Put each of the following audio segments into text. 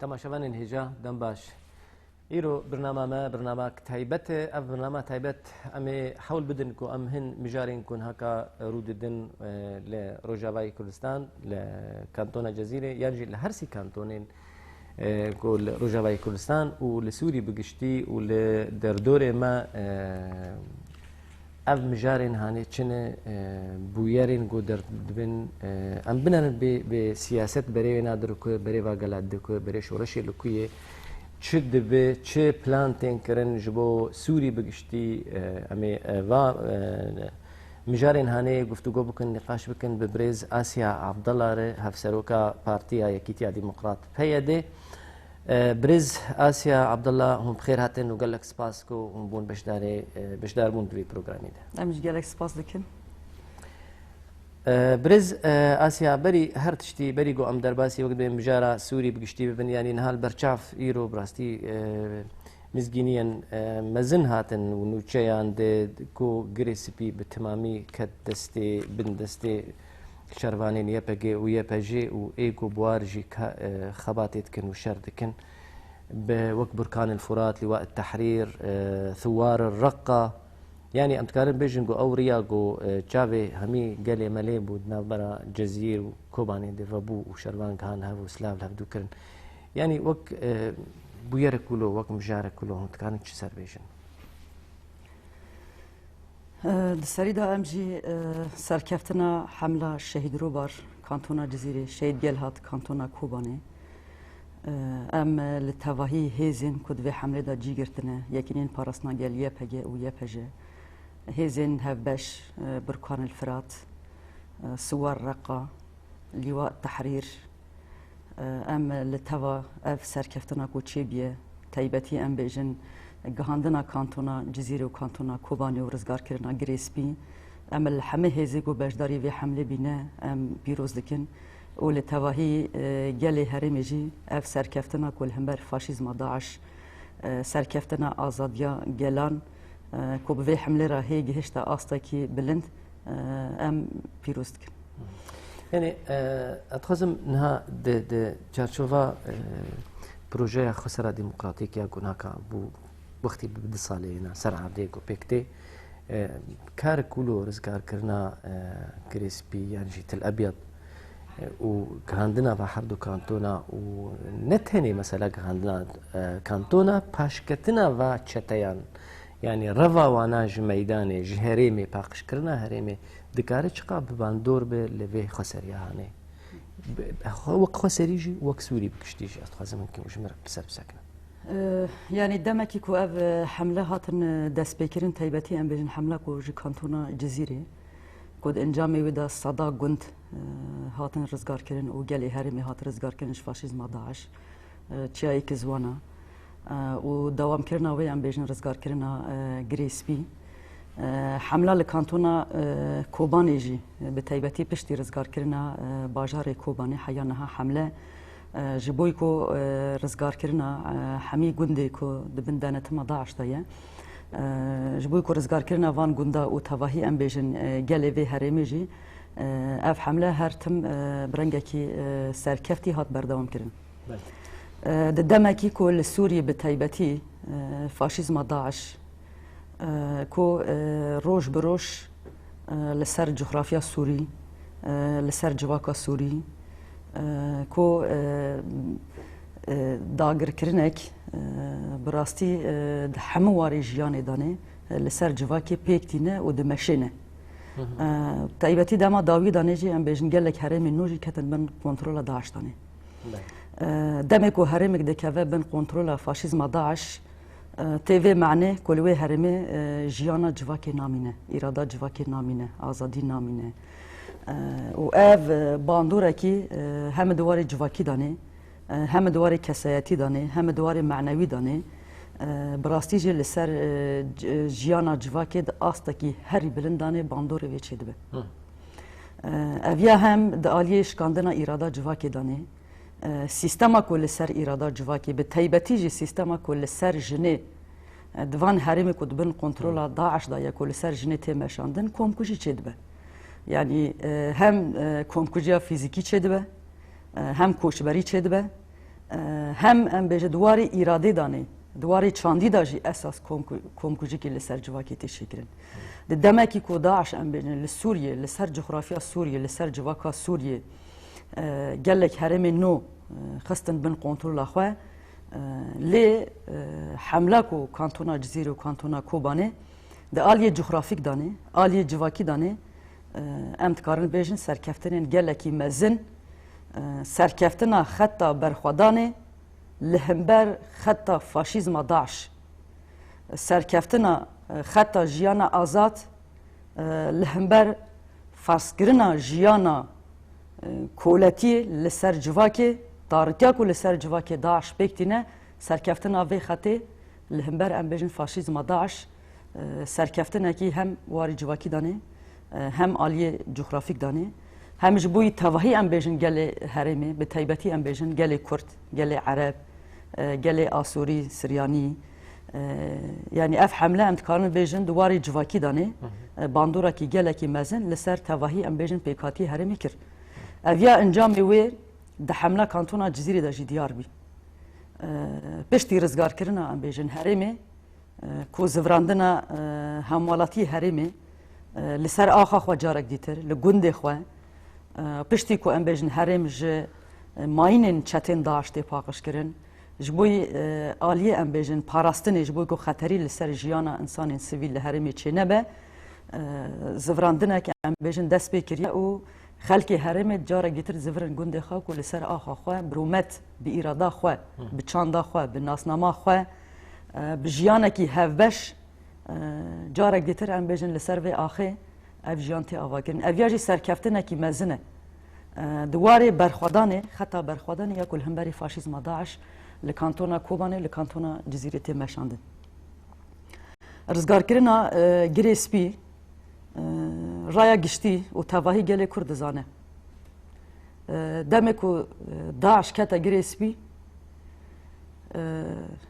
تماشاوان الهجا دم باش إيرو برنامج تايبت أف برنامج تايبت أمي حول بدن كو أم هن مجارين كون هكا روددن لروجافاي كردستان لكانتونا جزيرة يرجع لهرسي كانتونين كل روجافاي كردستان ولسوري بقشتي ولدردوري ما أف مجارين هاني چنه بويرين قو دردبن أم بنان بسياسات بري نادر كو بري واقلاد كو بري شورشي لكوية چه دبه چه پلان تنکرن جبو سوری بگشتی امی و مجارین هانی گفتگو بکن نقاش بکن ببرز آسیا عبدالله ره هفسروکا پارتیا یکیتیا ديمقراط پیاده برز آسیا عبدالله هم بخیر هاتن و گلک سپاس کو هم بون بشدار بون دوی پروگرامی ده. امش گلک سپاس دکن. برز آسیا بری هر تشتی بری گو ام درباسی وقت بیم مجارا سوری بگشتی ببین یعنی نهال برچاف ایرو براستی مزگینیان مزن هاتن و نوچیان ده کو گریسپی به تمامی کد دسته بن دسته شروانین یپگه و یپجه و ایگو بوارجی خباتت کن و شرد کن به وقت بركان الفرات لواء التحرير ثوار الرقة يعني أمتكارن بيجنجو أو رياغو جافي همي قالي مالي بودنا برا جزير وكوباني دي ربو وشروان كان هاو سلاف لهف دوكرن يعني وك بويرك كله وك مجارك كله أمتكارن چه سر بيجن دسري دا أمجي سركفتنا حملة شهيد روبار كانتونا جزيرة شهيد جلهات كانتونا كوباني ام لتواهی هزین کد و حمله دا جیگرتنه یکینین پارسنا گل یپگه و یپجه هزین هفبش بركان الفرات سوار رقة لواء التحرير ام لتوا اف سركفتنا كو تشيبيه تايبتي ام بيجن جهاندنا كانتونا جزيره وكانتونا كوباني ورزقار كرنا جريسبي ام الحمه هزي كو باشداري في حمله بينا ام بيروز دكن ولتواهي جالي هرمجي اف سركفتنا كل همبر فاشيزم داعش سركفتنا ازاديا جلان كو بفي حمله را هي جهشتا استاكي بلند ام بيروستك يعني اتخزم انها د تشارشوفا بروجي خسارة ديمقراطية يكون هكا بو وقتي ببدي صالينا سرعة ديكو بيكتي كار كولو رزقار كرنا كريسبي يعني جيت الابيض وكاندنا بحردو كانتونا ونتهني مثلا كاندنا كانتونا باشكتنا و تشتيان يعني رفا واناج ميداني جهريمي باقش كرنا هريمي دكاري چقا بباندور به لوي خسريا هاني وق خسريجي وق سوري بكشتيجي اتخاز ممكن وش مرق بسر بسكنه يعني دمكي كو اف حمله هاتن داس بيكرن تايبتي ام بيجن حمله كو جي كانتونا جزيره كود انجامي ودا صدا گوند هاتن رزگار کرن و گلی هرمی هات رزگار کرنش فاشیزم داعش چیایی که زوانا و دوام کرنا وی ام بیجن رزگار کرنا گریسپی حمله لکانتونا کوبانی جی به تایبتی پشتی رزگار کرنا باجار کوبانی حیانها حمله جبوی کو رزگار کرنا حمی گوندی کو دبندانت ما داعش دایه جبوی کو رزگار کرنا وان گوندا و تواهی ام بیجن گلی وی هرمی جی اف حمله هر تم برنگکی سرکفتی هات بردوام کردن. دمکی کل سوریه به تایبتی فاشیزم داعش کو روش بروش لسر جغرافیا سوری لسر جواکا سوری کو داگر کرنک براستی همه واری جیان دانه لسر جواکی پیکتینه و دمشینه. تایبتی دما داوی دانیجی ام بیشن گلک هرم نوجی کتن من کنترل داعش دانه دمک و هرمک دکوه بن کنترل فاشیزم داعش تیوی معنی کلوی هرم جیانا جواکی نامینه اراده جواکی نامینه آزادی نامینه و اف باندوره کی هم دوار جواکی دانه هم دوار کسایتی دانه هم دوار معنوی دانه براستیجی لسر جیانا جواکی د آستاکی هری بلندانه باندور ویچه دبه اویا هم د آلیه شکاندنا اراده جواکی دانه سیستما کل سر اراده جواکی به تایبتیجی سیستما کل سر جنه دوان هرمی کد بن کنترولا داعش دایا کل سر جنه تیمشاندن کمکوشی چه دبه یعنی هم کمکوشی فیزیکی چه دبه هم کوشبری چه دبه هم ام بيجي دواري اراده داني دواري چاندي داجي اساس كومكوجي كي لسر جواكي تشكرن دمكي كو داعش ام بيجي لسوريا لسر جغرافيا سوريا لسر جواكا سوريا قال لك هرم نو خستن بن كنترول اخوا لي حملكو كانتونا جزيره وكانتونا كوباني ده آلية جغرافيك داني آلية جواكي داني ام تكارن بيجن سركفتنين قال لك مزن سرکفتنا خطا برخوادانه لهمبر خطا فاشیزم داعش سرکفتنا خطا جیانا آزاد لهمبر فاسکرنا جیانا کولتی لسر جواکه تارکیا کو لسر جواکه داعش بکتینه سرکفتنا وی خطه لهمبر ام بجن فاشیزم داعش سرکفتنا کی هم واری جواکی دانه هم آلیه جغرافیک دانه هم جبوی توهی ام بیشن گل هرمی به تایبتی ام بیشن گل کرد گل عرب گل آسوری سریانی یعنی اف حمله ام تکارن بیشن دواری جواکی دانه باندورا کی گل کی مزن لسر توهی ام بیشن پیکاتی هرمی کر اویا انجام وی ده حمله کانتونا جزیره داجی دیار بی پشتی رزگار کرنا ام بیشن هرمی کو زوراندنا هموالاتی هرمی لسر آخا خو جارک دیتر لگوند خو پشتی کو ام بیشن هرم ج ماینن چتن داشته پاکش کردن جبوی عالیه ام بیشن پاراستنه جبوی کو خطری لسر جیانا انسان سیویل هرمی چه نبه زوراندنه که ام بیشن دست بکریه و خلک هرم جاره گیتر زورن گنده خواه کو لسر آخا خواه برومت به ایرادا خواه به چاندا خواه به ناسنامه خواه به جیانا کی هفبش جاره گیتر ام بیشن لسر و آخه اف جانتی آواگرن اویاجی سرکفتنه کی مزنه دواره برخوادانه خطا برخوادانه یا کل همبری فاشیزم داعش لکانتونا کوبانه لکانتونا جزیره مشاندن رزگار کرنا گری سپی رایا گشتی و تواهی گله کردزانه دمه کو داعش کتا گری سپی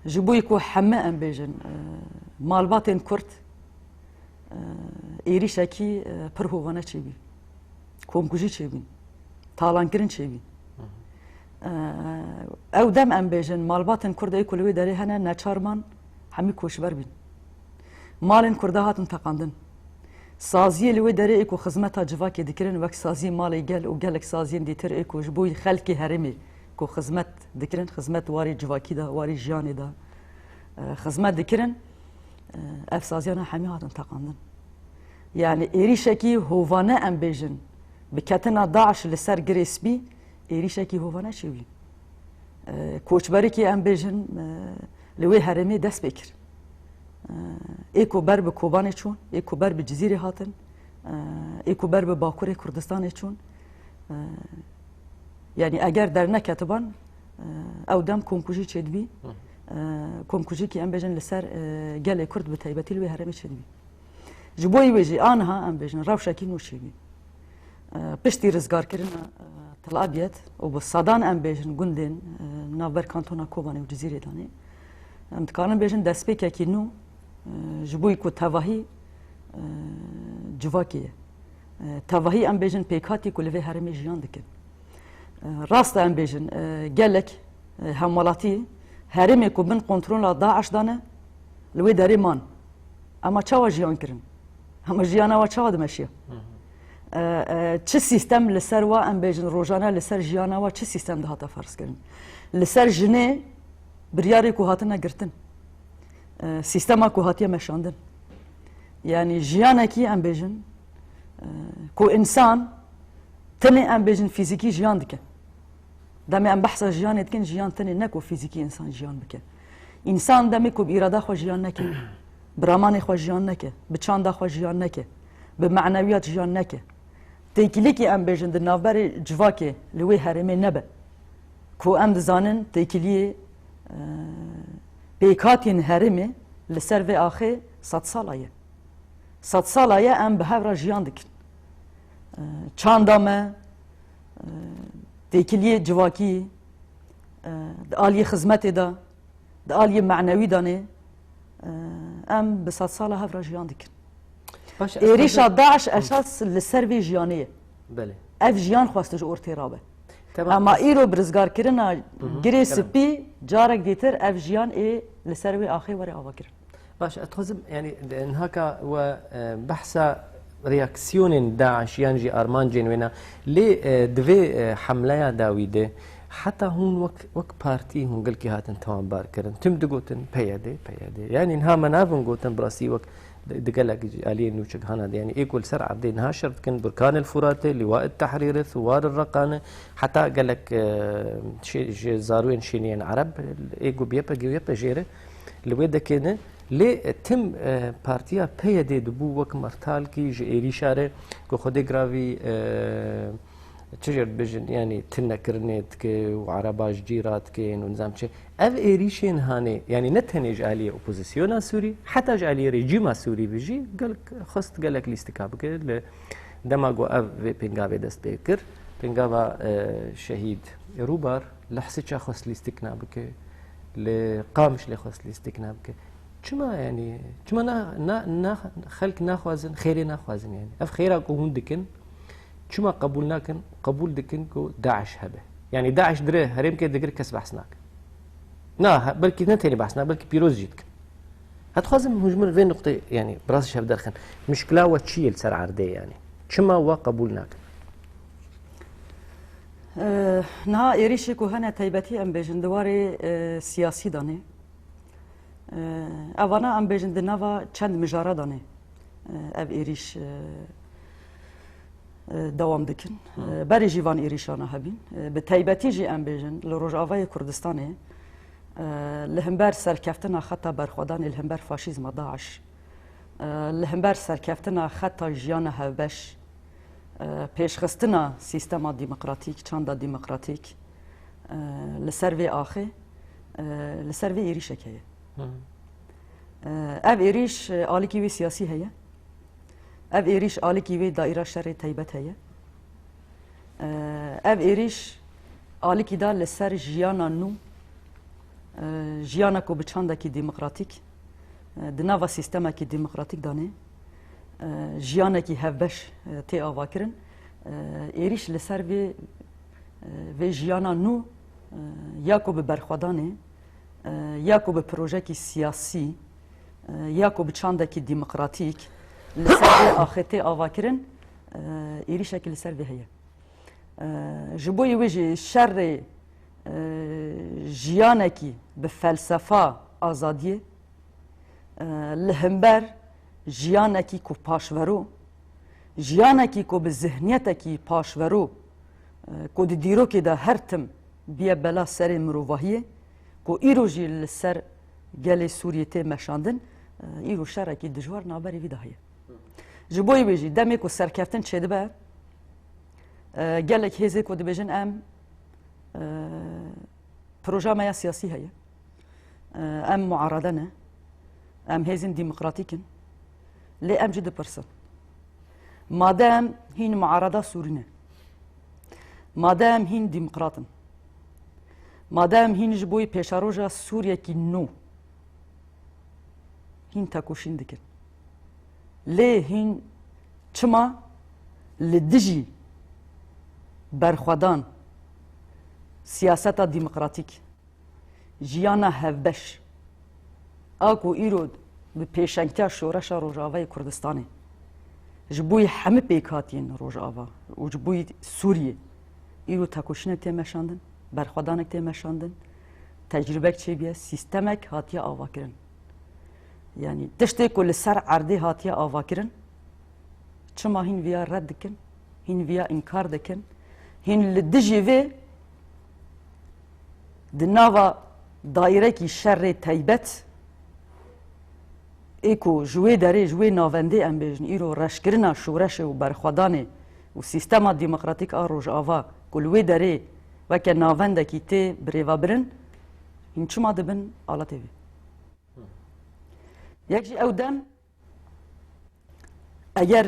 جبوی کو حمه ام بیجن مالباتن کرد ایریشکی پرهوانه چی بی کومکوژی چی بی تالانکرین چی بی او دم ام بیجن مالباتن کرده کلوی داره هنه نچارمان همی کوشبر بین مالن کرده هاتن تقاندن سازی لوی داره ایکو خدمتا جواکی دکرن وقت سازی مالی گل و گلک سازین دیتر ایکو جبوی خلکی هرمی کو خدمت دکرن خدمت واری جواکی دا واری جیانی دا خدمت دکرن افسازیانا همی هاتن تقاندن يعني إيريشكي هوفانا أم بيجن بكتنا داعش لسر جريسبي إيريشكي هوفانا شوي كوشباركي أم بيجن لوي هرمي دس بكر إيكو برب كوباني چون إيكو برب جزيرة هاتن إيكو برب باكوري كردستان چون يعني أجر در نكتبان أو دم كومكوجي چدبي كومكوجي كي أم بيجن لسر جل كرد بتايبتي لوي هرمي چدبي جبوی ویجی آنها ام بیشن روشکی نوشیبی پشتی رزگار کردن طلابیت و با صدان ام بیشن گندن نابر کانتونا کوبانی و جزیره دانی ام تکارن بیشن دست پی که نو جبوی کو تواهی جواکیه تواهی ام بیشن پیکاتی کو لوی هرمی جیان دکن راست ام بیشن گلک همولاتی هرمی کو بن کنترل داعش دانه لوی داری مان اما چاوا جیان کرن هم جیانا و چاوا دمشیه چه سیستم لسر و ام بیجن روزانه لسر جیانا و چه سیستم ده هاتا فرض کردن لسر جنه بریاری کو هاتنا گرتن سیستما کو هاتیه مشاندن یعنی جیانا کی ام بیجن کو انسان تنی ام بیجن فیزیکی جیان دکه دمی ام بحث جیان دکن جیان تنی نکو فیزیکی انسان جیان بکه انسان دمی کو بیراده خو جیان نکه برامان خو جیان نکه به چاند خو جیان نکه به معنویات جیان نکه تیکلی کی ام بیجن د نوبر جواکه لوی هرمه نبه کو ام دزانن تیکلی پیکاتین هرمه لسر و آخه 100 سالایه 100 سالایه ام به هر جیان دکن چاندامه تیکلی جواکی د عالی خدمت دا د عالی معنوی دانه ام به 100 سال هفر جیان دکن ایریش داعش اساس لسر وی جیانیه بله اف جیان خواسته جو ارترابه اما ایرو برزگارکرنا گری سپی جارك ديتر اف جيان اي لسروي اخي وري افكر باش اتخزم يعني هكا وبحث رياكسيون داعش ينجي ارمان جنوينا لي دوي حمله داويده حتى هون وك بارتي هون قال كي هاتن تمام بار كرن تم دغوتن بيادي يعني انها منافن غوتن براسي وك دقلك عليه نوشك هنا يعني ايكول سرعه دي انها شرط كان بركان الفراتي لواء التحرير ثوار الرقانه حتى قال لك شي زاروين شينين عرب ايكو بيبا جيره لويدا كده لي تم بارتيا بيادي دبو وك مرتال كي جيري شاره كو خدي جرافي تشجر بجن يعني تنكرنت كي وعرباج جيرات كين ونظام شيء اف ايريشين هاني يعني نتهنج عليه اوبوزيسيون سوري حتى عليه ريجيم سوري بيجي قال خست قال لك الاستكاب دماغو اف بينغافي دست بيكر بينغافا شهيد روبار لحسيتش خست الاستكنابك لقامش لخست الاستكنابك شما يعني شما نا خلق ناخوازن خيري ناخوازن يعني اف خيرك وهون دكن شما قبولناكن قبول دكن كو داعش هبه يعني داعش دري هريم كي دغري كسب حسناك نا بلكي نتاني بحسنا بلكي بيروز جيتك هتخازم هجمر فين نقطة يعني براس شاب درخن مشكلة وتشيل سر عردي يعني شما وقبولناك نها إيريشي كو هنا تايبتي أم بيجن دواري سياسي داني أوانا أم بيجن دناوا چند مجارة داني أب إيريش دوام دکن بری جیوان ایریشانه هبین به تایبتی جی ام بیجن لروجاوای کردستانه لهمبر سرکفتنا خطا برخودان لهمبر فاشیزم داعش لهمبر سرکفتنا خطا جیان هبش پیشخستنا سیستم دموکراتیک چند دموکراتیک لسر و آخه لسر و ایریش که اف ایریش آلیکی و سیاسی هیه اف ایریش آلیکی وی دایره شر تایبت هیه اف ایریش آلیکی دا لسر جیانا نو جیانا کو بچانده کی دموکراتیک دناوا سیستما کی دموکراتیک دانه جیانا کی هفبش تی آوا کرن ایریش لسر وی جیانا نو یا کو به برخوادانه یا کو به پروژه کی سیاسی یا کو بچانده کی دموکراتیک لسر آخته آواکرن ایری شکل سر به هیه جبوی ویجی شر جیانکی به فلسفه آزادیه لهمبر جیانکی کو پاشورو جیانکی کو به ذهنیتکی پاشورو کو دیرو که ده هر تم بیا بلا سر مروواهیه کو ایرو جی لسر گل سوریته مشاندن ایرو شرکی دجوار نابری ویده هیه جبوی بیجی دمی کو سرکفتن چه دبه گلک هزی کو دبیجن ام پروژه میا سیاسی هیه ام معارضه نه ام هزین دموکراتیکن لی ام جد پرسن مادام هین معارضه سورینه مادام هین دموکراتن مادام هین جبوی پیشاروجا سوریه کی نو هین تاکوشین دکن لی هین چما لدجی برخوادان سیاست دموکراتیک جیانا هفبش آکو ایرود به پیشنگتیا شورش روجاوای کردستانی جبوی همه پیکاتین روجاوا و جبوی سوریه ایرو تاکوشنک تیمشاندن برخوادانک تیمشاندن تجربه چه بیه سیستمک هاتیا آوا کرن يعني تشتي كل سر عردي هاتيا آواكرن چما هين ويا رد دكن هين ويا إنكار دكن هين لدجي في دناوا دايره كي شر تايبت ايكو جوي داري جوي نافندي ام بيجن ايرو رشكرنا شورش و برخواداني و سيستما ديمقراطيك اروج آوا كل وي داري وكا نافنده كي تي بريوا برن هين چما دبن آلا تيوي یکجی او دم اگر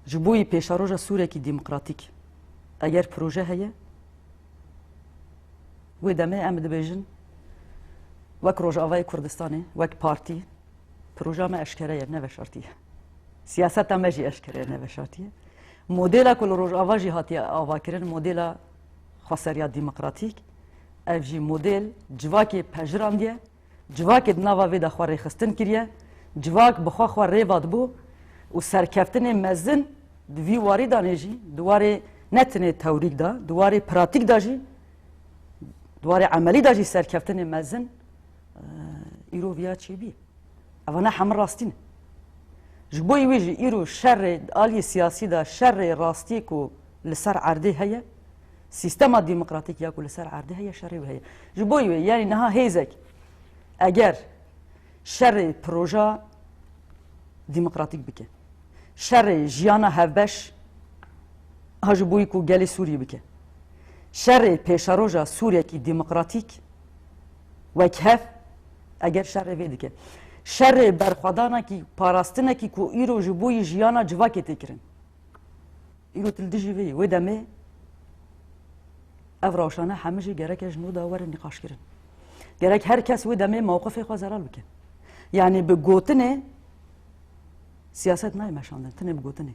جبوی پیشاروجا سوریه کی دموکراتیک اگر پروژه هیه و دمه ام دبیجن وک روجاوای کردستانه وک پارتی پروژه ما اشکره نه شرطیه سیاست ما جی اشکره نه شرطیه مدل کل روجاوا جی هاتی آوا کرن مدل خساریا دموکراتیک اف جی مدل جواک پجراندیه جواک دناوا ویدا خواره خستن کریه جواک بخوا خواه ریواد بو و سرکفتن مزن دوی واری دانیجی دواره نتنه توریک دا دواره پراتیک دا جی دواره عملی دا جی سرکفتن مزن ایرو ویا چی بی اوانا همه راستینه جبوی ویجی ایرو شر آلی سیاسی دا شر راستی کو لسر عرده هیا سیستم دموکراتیک یا کو لسر عرده هیا شر هیا جبوی وی یعنی نها هیزک اگر شر پروژه دموکراتیک بکه شر جیانا هفبش هجبوی کو گلی سوری بکه شر پیشروجا سوریه کی دموکراتیک و کهف اگر شر ویدی که شر برخوادانا کی پاراستنه کی کو ایرو جبوی جیانا جواکی تکرن ایرو تلدیجی وی و دمه افراشانه همه جی گرک جنو داور نقاش کرن گرک هر کس و دمه موقف خو زرال بکن یعنی به گوتنه سیاست نای مشاندن تنه به گوتنه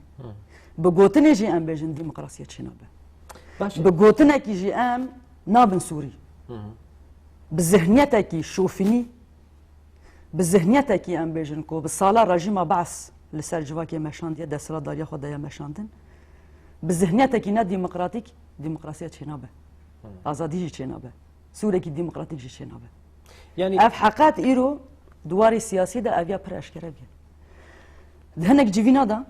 به گوتنه جی ام بجن دموکراسی چنابه به گوتنه کی جی ام نابن سوری به ذهنیت کی شوفینی به ذهنیت کی ام بجن کو به سالا رژیم بعث لسر جواکی مشاندیه دسلا داریا خدایا مشاندن به ذهنیت کی نه دموکراتیک دموکراسی چنابه آزادی چنابه سوره کی دموکراتیک چنابه یعنی اف حقات ایرو دواری سیاسی ده اویا پر اشکره بیه هنک جوینا دا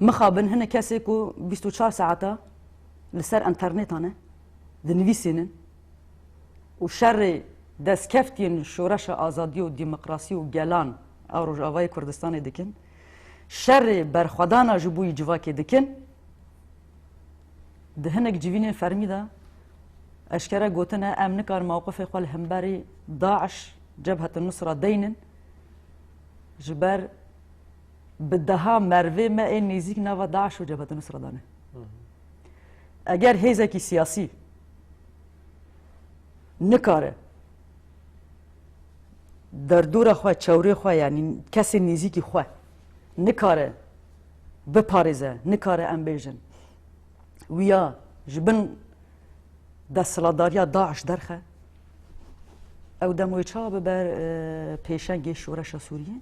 مخابن هنه کسی کو 24 ساعتا لسر انترنتانه دنویسینن و شر دستکفتین شورش آزادی و دموکراسی و گلان او روجاوای کردستان دکن شر برخودانا جبوی جواکی دکن ده هنک جوینین فرمیده اشکره گوتنه ام نکار موقف خوال همبری داعش جبهة النصرة دينن جبر بدها مروه ما این نزیک نوا داعش و جبهة النصرة دانه اگر هیزکی سیاسی نکاره در دور خواه چوری خواه یعنی کسی نزیکی خواه نکاره بپارزه نکاره ام بیجن ویا جبن دستلاداریا داعش درخه او دموی چا ببر پیشنگ شورش سوریه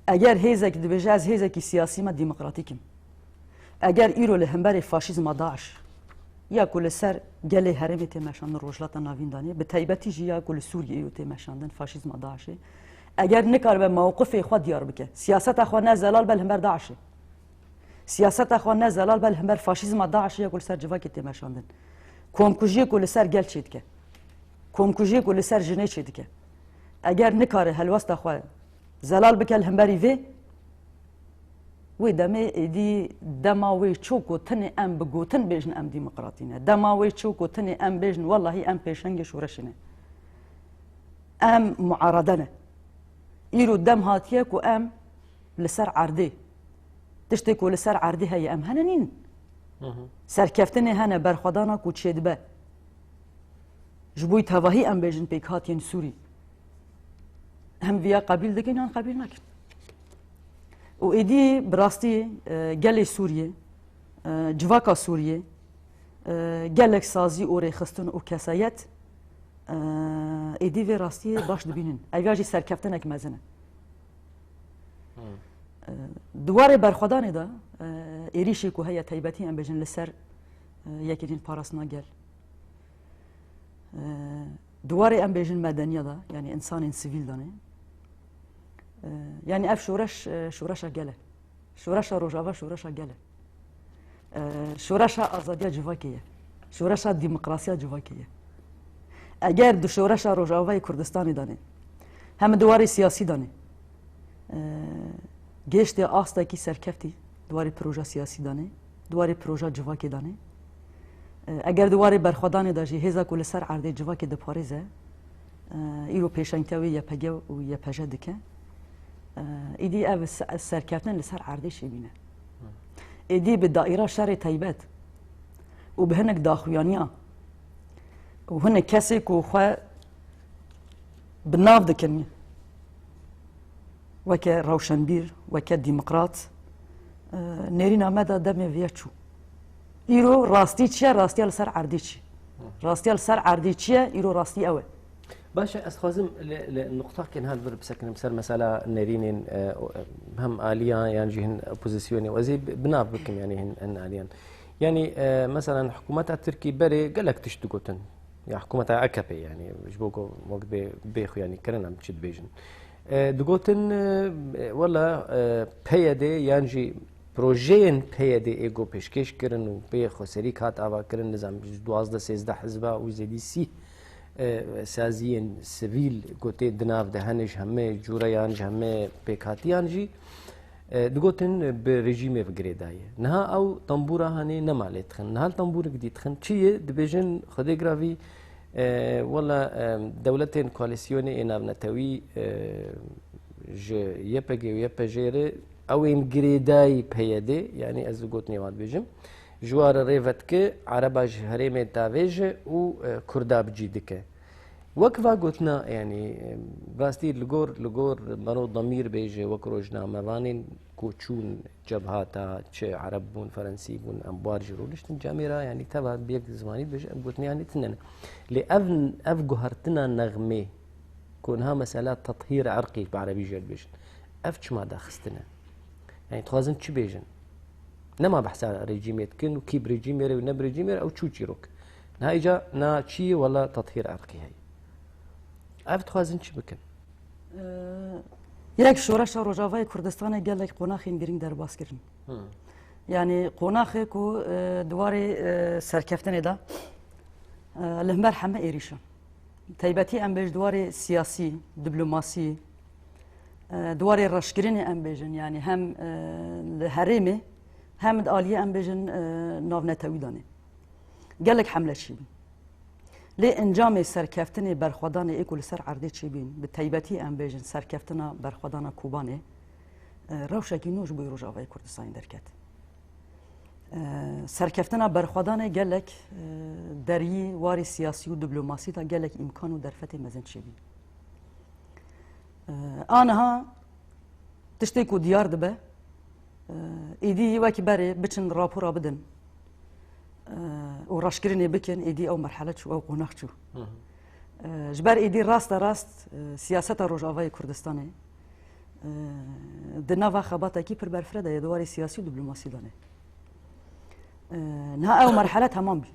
اگر هیزک دبیجه از هیزکی سیاسی ما دموکراتیکم اگر ایرو لهمبر فاشیزم داعش یا کل سر گله هرمی تیمشاندن روجلات ناویندانی به تایبتی جی یا کل سوریه ایو تیمشاندن فاشیزم داعشه اگر نکار به موقف خود دیار بکه سیاست خود نه زلال بل همبر داعشه سیاست خود نه زلال بل همبر فاشیزم داعش یا کل سر جواکی تیمشاندن کومکوژی کل سر گل چید که کومکوژی کل سر جنه چید که اگر نکاره هلوست خود زلال بکل همبری وی وی دمه دی دماوی چوکو تنه ام بگوتن بیجن ام دموکراتینه دماوی چوکو تنه ام بیجن والله ام پیشنگ شورشنه ام معارضه ایرو دم هاتیه کو ام لسر عرضه تشتی کو لسر عرضه هی ام هننین سرکفتنه هنه برخودانا کو چیدبه جبوی تواهی ام بیجن پیک هاتین سوری هم ویا قبیل دکن هم قبیل نکن و ایدی براستی گل سوریه جواکا سوریه گلک سازی و ریخستن و کسایت ایدی و راستی باش دبینن ایواجی سرکفتن اک مزنه دواره برخودانه دا ایریشی که هیا تایبتی ام بجن لسر یکیدین پاراسنا گل دواره ام بجن مدنیه دا یعنی انسان سیویل دانه یعنی اف شورش گله شورش روجاوا شورش گله شورش آزادی جواکیه شورش دموکراسی جواکیه اگر دو شورش روجاوای کردستانی دانه هم دواری سیاسی دانه گشت آستا کی سرکفتی دواری پروژه سیاسی دانه دواری پروژه جواکی دانه اگر دواری برخودانی داشی هزا کل سر عرضه جواکی ده پاریزه ایرو پیشنگتاوی یا پگه و یا پجه دکه ایدی او سرکفتن لسر عرضه شبینه ایدی به دائره شر تایبت و به هنک داخویانیا و هنک کسی که خواه بناف دکنی وکه روشنبیر وکه دموکرات نرین آمده دم ویا چو ایرو راستی چیه راستی لسر عردی چی راستی لسر عردی چیه ایرو راستی اوه باشا استخوازم النقطة كان هذا بسكن مثال مسألة نارين هم آلية يعني جهن أوبوزيسيوني وزي بناف بكم يعني هن آليان يعني مثلا حكومات التركي بري قالك تشتقوتن يعني حكومة عكبي يعني مش بوقو وقت بيخو يعني كرنا بتشد بيجن دقوتن ولا بيدي يعني بروجين بيدي ايجو بيشكيش كرن وبيخو سريك هات آوا كرن نظام 12 13 حزبه وزيدي سي سازين سيفيل قوتي دناف ده هنج همه جوريان همه بيكاتيان جي دقوتن بريجيمي بقريداي نها او طنبورة هاني نمالي تخن نها الطنبورة جديد تخن چيه دبيجن خدي جرافي ولا دولتين كواليسيوني انا بنتوي يبقى ويبقى او ان جريداي بيدي يعني از قوتني واد بيجم جوار ريفتك عرباج هريمي تافيج و كردا بجيدك وكفا قلتنا يعني باستي لغور منو ضمير بيجي وكروجنا مبانين كوتشون جبهاتا تشي عرب بون فرنسي بون امبار جرولش جاميرا يعني تبع بيك زماني بيجي قلتني يعني تنن لأفن افجهرتنا نغمي كونها مسألة تطهير عرقي بعربي جل بيجن افتش ما داخستنا يعني تخازن تشي بيجن نما بحث على ريجيميت كن وكيب ريجيمير ونب ريجيمير او تشو تشيروك نهاي جا نا تشي ولا تطهير عرقي هاي عرفت خوازن چی بکن؟ یک شورش روجاوای کردستان قال لك قناخين گرینگ در باس کردن يعني قناخي كو دواري سركفتن دا لهمر حما ايريشا تيبتي ام بيج دواري سياسي دبلوماسي دواري رشكرين ام بيجن يعني هم الهريمه هم الآلية ام بيجن ناف نتويدانه قال لك حمله شي لي انجام سركفتن برخودان ايكول سر عرضه چي بين بتيبتي ام بيجن سركفتنا برخودان کوبانه روشکی نوش بوی روجاوای کردستان درکت سرکفتنا برخودان گلک دری واری سیاسی و دیپلماسی تا گلک امکان و درفت مزن شبی آنها تشتی کو دیار دبه ایدی وکی بره بچن راپورا بدن و راشکرینی بکن ایدی او مرحله چو او قناخ چو جبر ایدی راست سیاست روجاوای کردستانه دناوا خباتا کی پر برفرده یدواری سیاسی و دیپلماسی دانه نها او مرحله تمام بي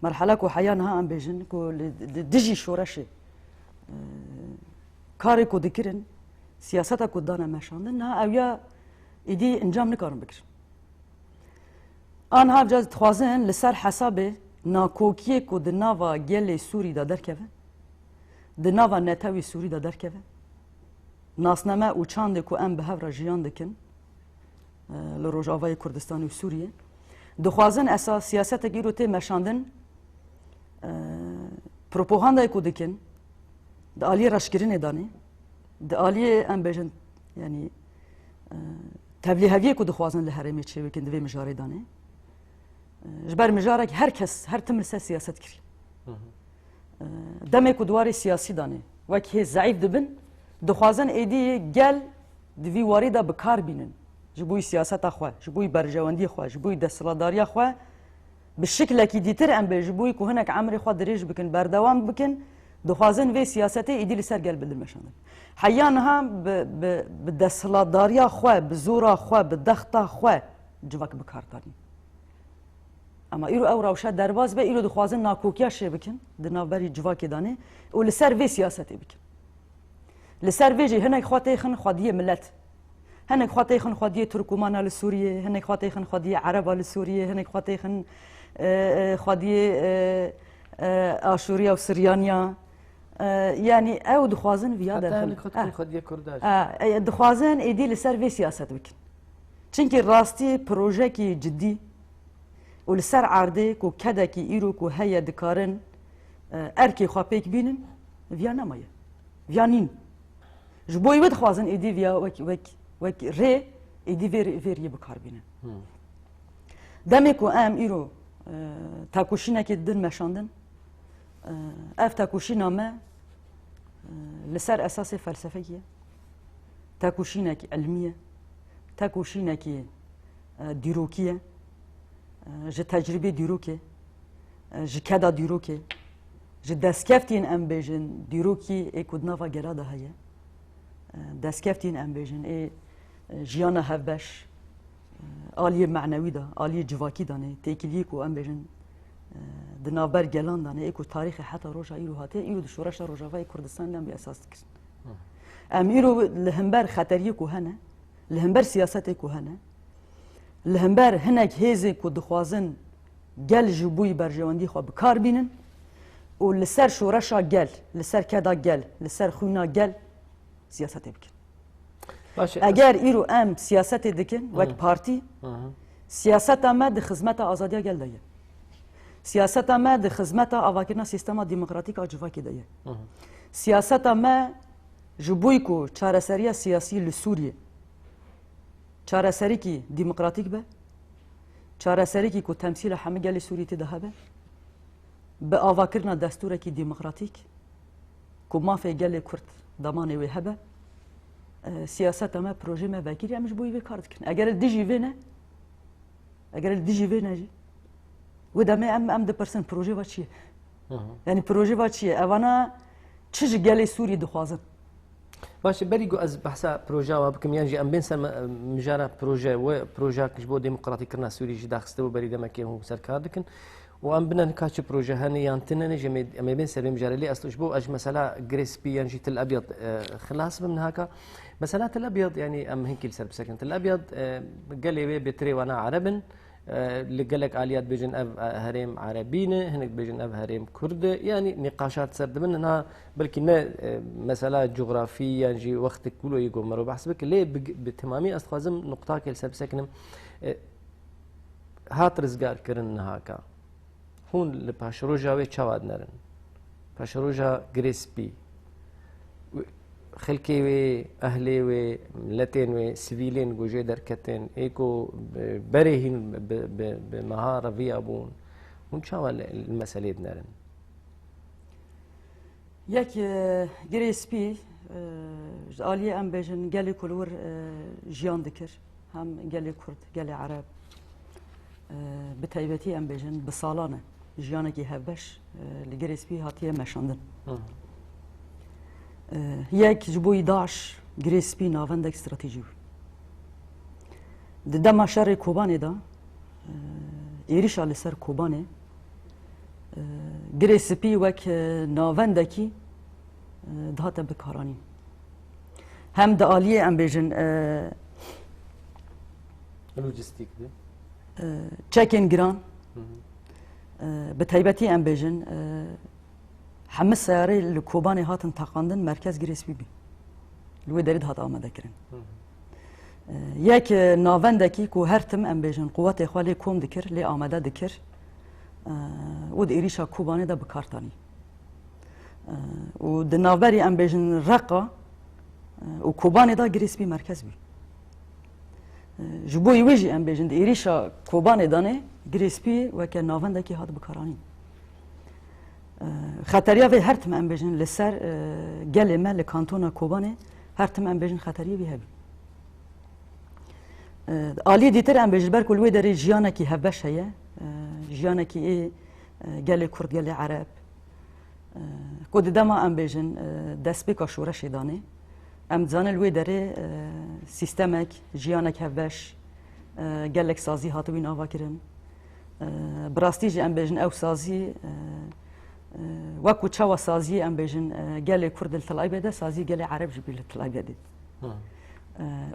مرحله كو حياه نها ام بيجن كو دجي شورشه كاري كو دكرن سياستا كو دانا مشاندن نها او يا ايدي انجام نكارن بكر انها بجاز تخوازن لسر حساب ناكوكي كو دناوا جيل سوري دا دركه دناوا نتاوي سوري دا دركه ناسنامه او چاند كو ام بهور جيان دكن لروجاوای کردستان و سوریه دخوازن اساس سیاست گیرو تی مشاندن پروپاگاندا کو دکن د عالی رشکرین دانی د عالی ام بجن یعنی تبلیغاوی کو دخوازن له هرمی چه وکند و مجاری دانی جبر مجارک هر کس هر تمل سیاست کری دمه کو دواری سیاسی دانی وکی ضعیف دبن دخوازن ایدی گل دوی واردا بکار بینن جبوی سیاست خو جبوی برجواندی خو جبوی دستلاداری خو بالشكل کی دیتر ام به جبوی کو هناك عمر خو دريج بکن بردوام بکن دخوازن و سیاست ایدی لسر قلب المشان حيانها بالدستلاداری خو بزورا خو بالضغط خو جواک بکار دارین اما ایرو او روشه درواز به ایرو دخوازن ناکوکیا شه بکن دنابری جواک دانه و لسر و سیاست بکن لسر ویجی هناك خواتيخن خوديه ملت هناك خواتيخن خوديه تركمان لسوريا هناك خواتيخن خوديه عرب لسوريا هناك خواتيخن خوديه اشوريا وسريانيا يعني او دخوازن ويا داخل خوديه كرداج دخوازن ايدي لسر في سياسه بك چونكي راستي بروجيكي جدي ولسر عرضه كو كدكي ايرو كو هيا دكارن اركي خوابيك بينن ويا نمايه ويانين جبوي ود خوازن ايدي فيا وك ري ايدي فيري بكار بينن دمكو ام ايرو تاكوشينا كي دن مشاندن اف تاكوشينا ما لسر اساس فلسفيه تاكوشينا كي علميه تاكوشينا كي ديروكيه ji tecrübe dîrokê ji keda dîrokê ji destkeftên em bêjin dîrokî ê ku di nava gela de heye destkeftên em bêjin ê jiyana hevbeş aliyê meعنewî da aliyê civakî danê têkiliyê ku em bêjin di navber gelan danê ê ku tarîxê heta roja îro hatiye îro di şoreşa Rojavayê Kurdistan dem bê esas dikirin em îro li hember xeteriyê ku hene li hember siyasetê ku hene li hember hinek hêzê ku dixwazin gel ji bûyî berjewendî xwe bikar bînin û li ser şoreşa gel li ser keda gel li ser xwîna gel siyasetê bikin eger îro em siyasetê dikin wek partî siyaseta me di xizmeta azadiya gel de ye siyaseta me di xizmeta avakirina sîstema demokratîk a civakê de ye siyaseta me ji bûyî ku çareseriya siyasî li Sûriyê çareserîkî demokratîk be çareserîkî ku temsîla hemî gelê Sûriyê tê de hebe bi avakirina destûrekî demokratîk ku mafê gelê Kurd damanê wê hebe siyaseta me projê me vekirî em ji bûyî vê kar dikin eger li dijî vê ne eger li dijî vê ne jî wê demê em dipirsin projê ve çi ye yanî projê ve çi ye evana çi ji gelê Sûriyê dixwazin باشه بری گو از بحث پروژه و بکم یعنی ام بین سر مجرد پروژه و پروژه کش بود دموکراتی کردن سوری جی داخسته و بری دمکی هم سرکار دکن و ام بینن کاش پروژه هنی یانتنه نجمه ام بین سر مجرد لی اصلش بو اج مثلا گریسبی یعنی تل ابيض خلاص من هكا مثلا تل ابيض يعني ام هيك السر بسكن تل ابيض قال لي بتري وانا عربن اللي قال لك آليات بيجن أب هريم عربينة هناك بيجن أب هريم كرد يعني نقاشات سرد منها بلكي مسألة جغرافية يعني وقت كله يقول مرو بحسبك ليه بتمامي أستخدم نقطة كل سب سكنم هات رزقار كرن هاكا هون لباشروجا وشواد نرن باشروجا غريسبي خلكي وي أهلي وي ملتين وي سيفيلين جوجي دركتين إيكو بريهين بمهارة في أبون ونشاو المسألة دنارن يك جريسبي آلية أم بيجن جالي كلور جيان ذكر هم جالي كرد جالي عرب بتايبتي أم بيجن بصالانة جيانك يهبش لجريسبي هاتيه مشاندن یک جبوی داعش گریسپی ناوندک استراتژی د دما شر کوبانه دا ایریش علی سر کوبانه گریسپی وک ناوندکی دهات بکارانی هم د عالیه ام بیژن لوجستیک ده چکن گران به تایبەتی ام بیژن همه سیاره لکوبانی هاتن تاقاندن مرکز گریسپی بی لوی درید هات آمده کرن یک ناوندکی که هر تم ام بیجن قوت اخوالی کوم دکر لی آمده دکر و د ایریشا کوبانی دا بکارتانی و د ناوبری ام بیجن رقا و کوبانی دا گریسپی مرکز بی جبوی ویجی ام بیجن د ایریشا کوبانی دانه گریسپی و که ناوندکی هات بکارانی خطریه وی هر تم ام بیجن لسر گل ما لکانتونا کوبانه هر تم ام بیجن خطریه وی هبی آلی دیتر ام بیجن برکل وی داری جیانه کی هبش هیه جیانه کی گل کرد گل عرب کود دما ام بیجن دست بکا شورش دانه ام زانل وی داری سیستمک جیانه هبش گلک سازی هاتوی ناوا کرن براستی جی ام بیجن او سازی وكو تشاوا سازي ام بيجن قال كرد التلايبه سازي قال عرب جبيل التلايبه دي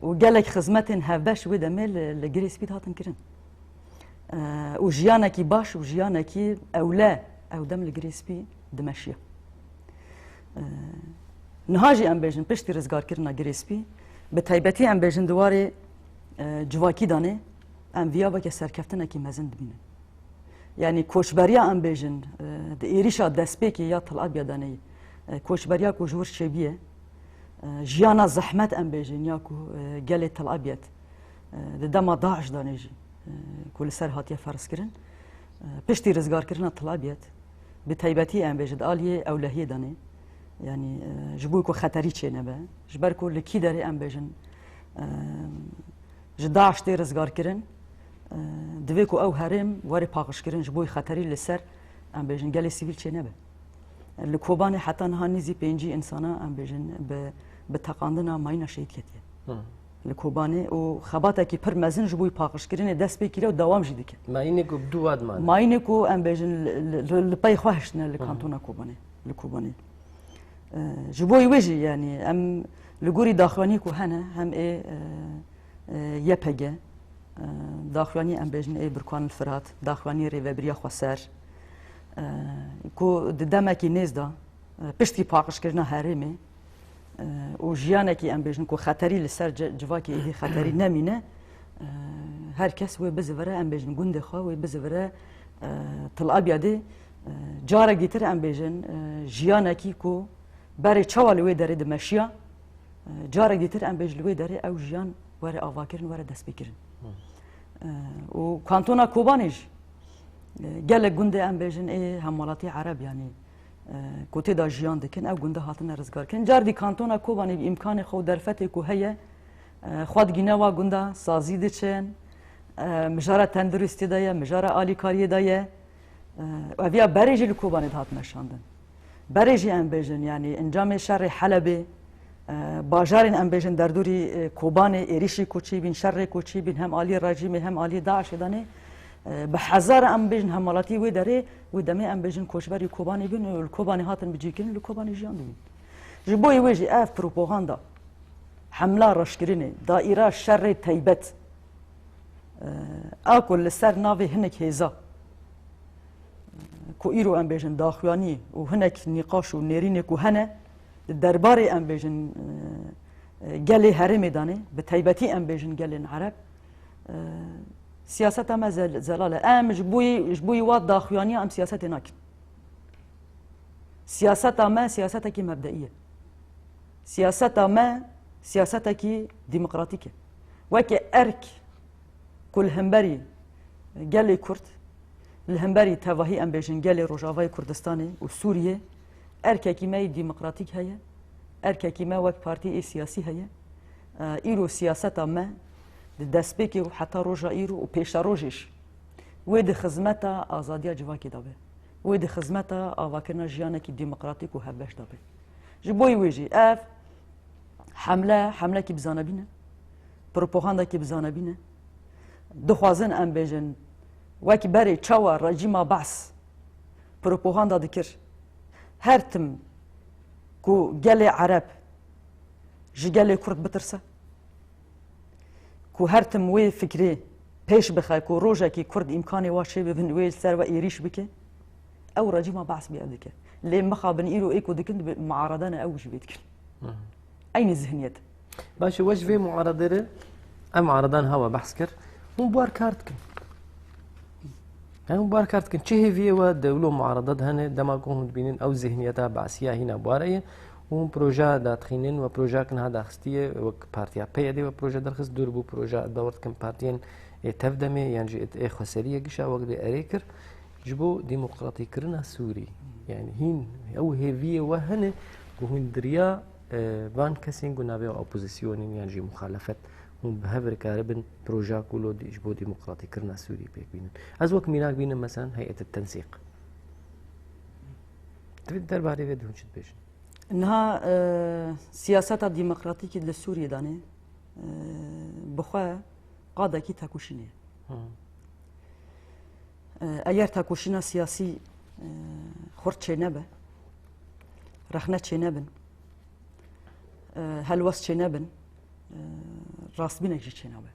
وقال لك خدمتن هباش ودا ميل لجريس بيت هاتن كرن وجيانكي باش وجيانكي اولا او دم الجريس بي دمشيه نهاجي ام بيجن بشتي رزقار كرنا جريس بي بتايبتي ام بيجن دواري جواكي داني ام فيابا كسركفتنا كي مزن دبينه يعني کوشبریا ام بیجن د ایریشا دسپیکی یا طلعت بیادانی کوشبریا کو جور شبیه جیانا زحمت ام بیجن یا کو گله طلعت بیاد د دما داعش دانیجی کل سر هاتیه فرض کرن پشتی رزگار کرنا طلعت بیاد به تایبتی ام بیجد آلیه اولهیه دانی يعني جبوي كو خطري چه نبه جبر كو لكي داري ام بيجن جداعش تي رزگار كرن د دوی کو او هرم وری پاقشکرین جبوی خطری لسر ام بیژن گلی سیویل چه نبه لکوبانی حتی نها نیزی پینجی انسانا ام بیژن به تقاندنا ماینا شهید کتیه لکوبانی و خباته کی پر مزن جبوی پاقشکرین دست بکیره و دوام جدی که ماینه کو بدو واد مان ماینه کو ام بیژن لپای خواهشنه لکانتونا کوبانی لکوبانی جبوی وجی یعنی ام لگوری داخلانی کو هنه هم یپگه داخلانی ام بیژن برکان الفرات داخلانی ریوبریا خسر کو دمکی نزدا پشتی پاقش کردن هرمی و جیانه کی ام بیژن کو خطری لسر جواکی ایدی خطری نمینه هر کس و بزوره ام بیژن گنده خوا و بزوره طلاب یادی جاره گیتر ام بیژن جیانه کی کو برای چوال وی داره دمشیا جاره گیتر ام بیژن وی داره او جیان وره آواکرن وره دست بکرن و کانتونا کوبانیج گله گنده ام بیژن همالاتی عرب یعنی کوتی دا جیان دکن او گنده هاتن رزگار کن جاردی کانتونا کوبانی امکان خود درفته کو هیه خود گینه و گنده سازی دچن مجاره تندرستی دایه مجاره آلیکاری دایه و ویا بریجی لکوبانی هات نشاندن بریجی ام بیژن یعنی انجام شر حلبه باجارین ام بیژن در دوری کوبان ایریشی کوچی بین شر کوچی بین هم عالی رژیم هم عالی داعش دانه به هزار ام بیژن حملاتی و داره و دمه ام بیژن کوچبری کوبانی بین و کوبانی هاتن بجیکن کوبانی جیان دین جبوی وجی اف پروپاگاندا حمله رشکرینه دایره شر تیبت اكل سر نافي هناك هيزا كو ايرو ام بیژن داخلانی و هناك نقاش و نيرينك و هنا درباري ام بیژن قال هرمي داني بتيبتي ام بیژن قال عرب سياسة ما زلالة ام جبوي واد داخلانية ام سياسة ناكن سياسة ما سياستك مبدئية سياسة ما سياستك ديمقراطية وكي ارك كل همبري قال كرد الهمبري تواهي ام بیژن قال روجافاي كردستاني وسوريا اركاكي ما ديمقراطيك هي اركاكي ما وك بارتي سياسي هي ايرو سياسة ما دسبيكي وحتى روجا ايرو وبيش روجيش ويد خدمتا ازاديه جواكي دابه ويد خدمتا اواكرنا جيانكي ديمقراطيك وهبش دابه جبوي ويجي اف حمله كي بزانا بينا بروباغندا كي بزانا بينا دخوازن ام بیژن وكي بري تشاوا رجيما بعث بروباغندا دكر هرتم كو قال عرب جي قال كرد بترسه كو هرتم وي فكري بيش بخاي كو روجا كي كرد امكاني واشي بفن وي سر وايريش بك او رجيما بعث بيدك لي مخابن ايرو ايكو دكن معارضانا او جبيتك اين الذهنيات باش واش في معارضه ام معارضان هوا بحث كر مبار كارتكن هم مبار كارتكن تشي في و دولو معارضات هنا دماغهم بينين او ذهنيتها بعسيه هنا بواريه هم بروجا داتخينين و بروجا كن هذا خستيه وك بارتيا بيدي و بروجا درخص دوربو بروجا دورت كم بارتيين تفدمي يعني جيت خسريه قشا وقت اريكر جبو ديمقراطي كرنا سوري يعني هين او هي وهنا وهن دريا وان كسين قنابي اوبوزيسيونين يعني جي مخالفت هم بهبر كاربن بروجا كله جبو ديمقراطي كرنا سوري بيك بينن از وقت ميناك بينن مثلا هيئه التنسيق تريد درباري فيدو شد بيش انها سياسات الديمقراطية للسوري داني بخوا قادة كي تاكوشيني ايار تاكوشينا سياسي خورت شينابه رخنت شينابن هلوس شينابن راست بينك جي شينابه